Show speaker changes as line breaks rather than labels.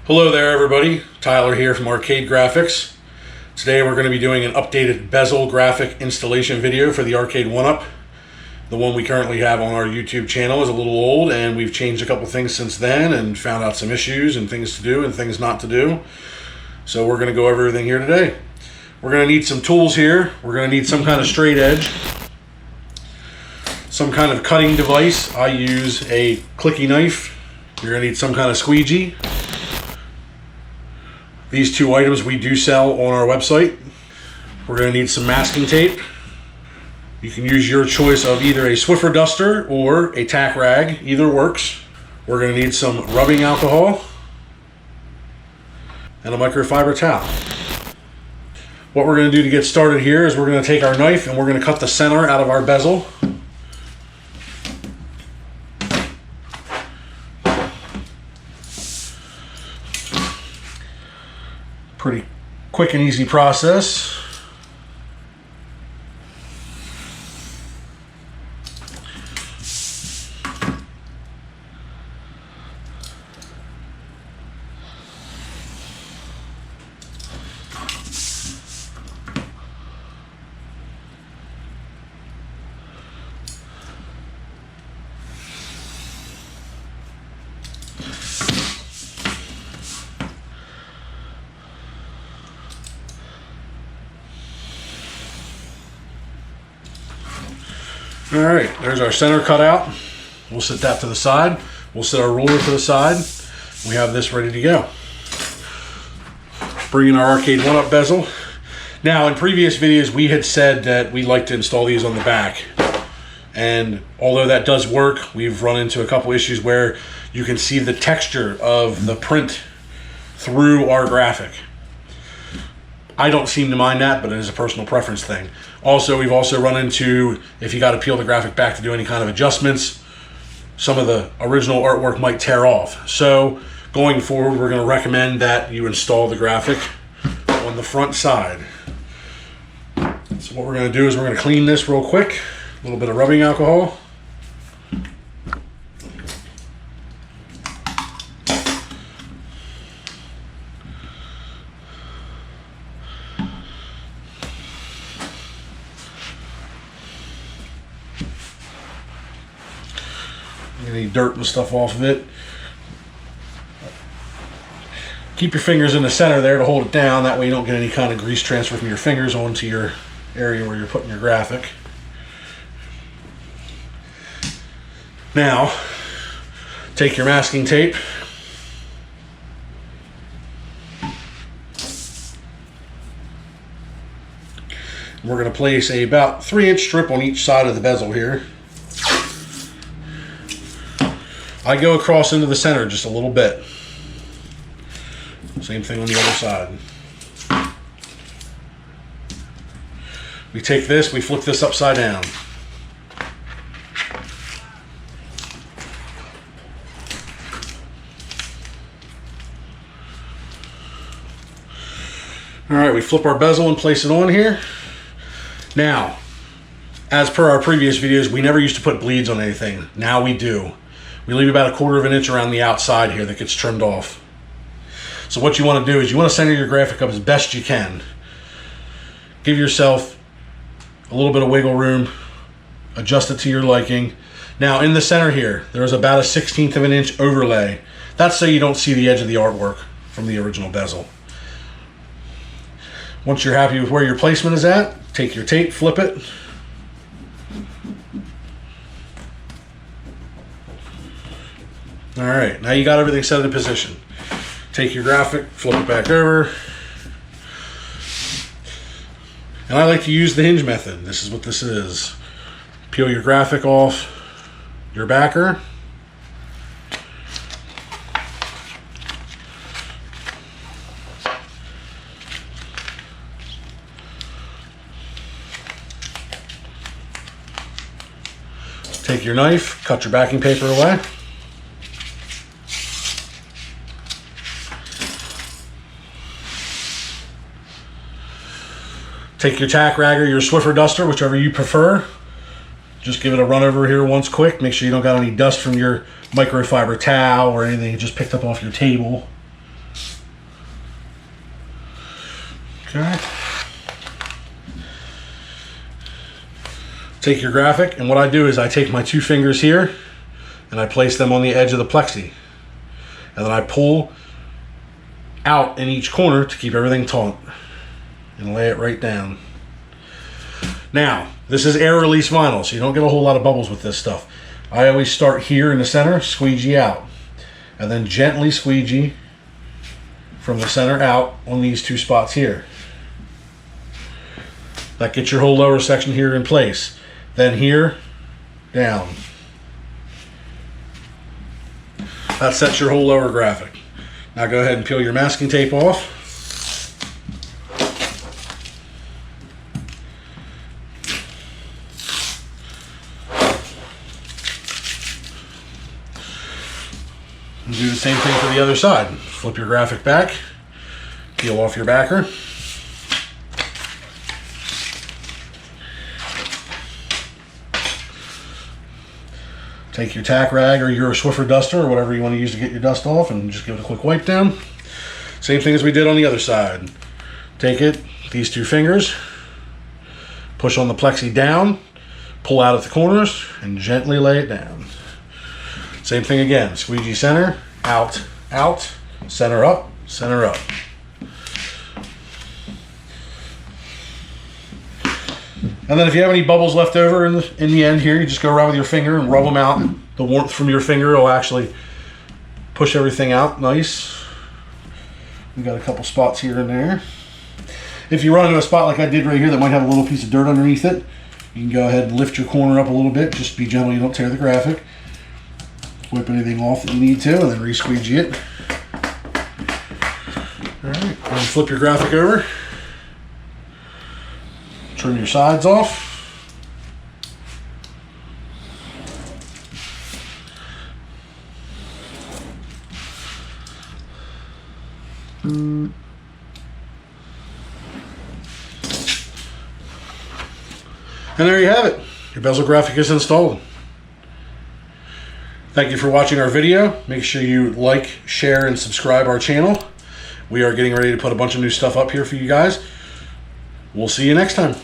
Hello there everybody, Tyler here from Arcade Graphics. Today we're going to be doing an updated bezel graphic installation video for the Arcade1up. The one we currently have on our YouTube channel is a little old and we've changed a couple things since then and found out some issues and things to do and things not to do. So we're going to go over everything here today. We're going to need some tools here. We're going to need some kind of straight edge, some kind of cutting device. I use a clicky knife. You're going to need some kind of squeegee. These two items we do sell on our website. We're going to need some masking tape. You can use your choice of either a Swiffer duster or a tack rag. Either works. We're going to need some rubbing alcohol and a microfiber towel. What we're going to do to get started here is we're going to take our knife and we're going to cut the center out of our bezel. Pretty quick and easy process. All right, there's our center cutout. We'll set that to the side. We'll set our ruler to the side. We have this ready to go. Bring in our Arcade1up bezel. Now, in previous videos, we had said that we like to install these on the back. And although that does work, we've run into a couple issues where you can see the texture of the print through our graphic. I don't seem to mind that, but it is a personal preference thing. Also, we've also run into, if you got to peel the graphic back to do any kind of adjustments, some of the original artwork might tear off. So going forward, we're going to recommend that you install the graphic on the front side. So what we're going to do is we're going to clean this real quick. A little bit of rubbing alcohol. Any dirt and stuff off of it. Keep your fingers in the center there to hold it down. That way you don't get any kind of grease transfer from your fingers onto your area where you're putting your graphic. Now, take your masking tape. We're going to place a about 3-inch strip on each side of the bezel here. I go across into the center just a little bit. Same thing on the other side. We take this, we flip this upside down. All right, we flip our bezel and place it on here. Now, as per our previous videos, we never used to put bleeds on anything. Now we do. We leave about 1/4 of an inch around the outside here that gets trimmed off. So what you want to do is you want to center your graphic up as best you can. Give yourself a little bit of wiggle room. Adjust it to your liking. Now in the center here, there's about a 1/16 of an inch overlay. That's so you don't see the edge of the artwork from the original bezel. Once you're happy with where your placement is at, take your tape, flip it. All right, now you got everything set in position. Take your graphic, flip it back over. And I like to use the hinge method. This is what this is. Peel your graphic off your backer. Take your knife, cut your backing paper away. Take your tack rag or your Swiffer duster, whichever you prefer. Just give it a run over here once quick. Make sure you don't got any dust from your microfiber towel or anything you just picked up off your table. Okay. Take your graphic, and what I do is I take my 2 fingers here and I place them on the edge of the plexi. And then I pull out in each corner to keep everything taut and lay it right down. Now, this is air release vinyl, so you don't get a whole lot of bubbles with this stuff. I always start here in the center, squeegee out, and then gently squeegee from the center out on these 2 spots here. That gets your whole lower section here in place. Then here, down. That sets your whole lower graphic. Now go ahead and peel your masking tape off. And do the same thing for the other side. Flip your graphic back, peel off your backer. Take your tack rag or your Swiffer duster or whatever you want to use to get your dust off and just give it a quick wipe down. Same thing as we did on the other side. Take it, these 2 fingers, push on the plexi down, pull out at the corners, and gently lay it down. Same thing again, squeegee center, out, out, center up, center up. And then if you have any bubbles left over in the end here, you just go around with your finger and rub them out. The warmth from your finger will actually push everything out nice. We got a couple spots here and there. If you run into a spot like I did right here that might have a little piece of dirt underneath it, you can go ahead and lift your corner up a little bit. Just be gentle, you don't tear the graphic. Wipe anything off that you need to, and then re-squeegee it. All right, and flip your graphic over. Trim your sides off. And there you have it. Your bezel graphic is installed. Thank you for watching our video. Make sure you like, share, and subscribe our channel. We are getting ready to put a bunch of new stuff up here for you guys. We'll see you next time.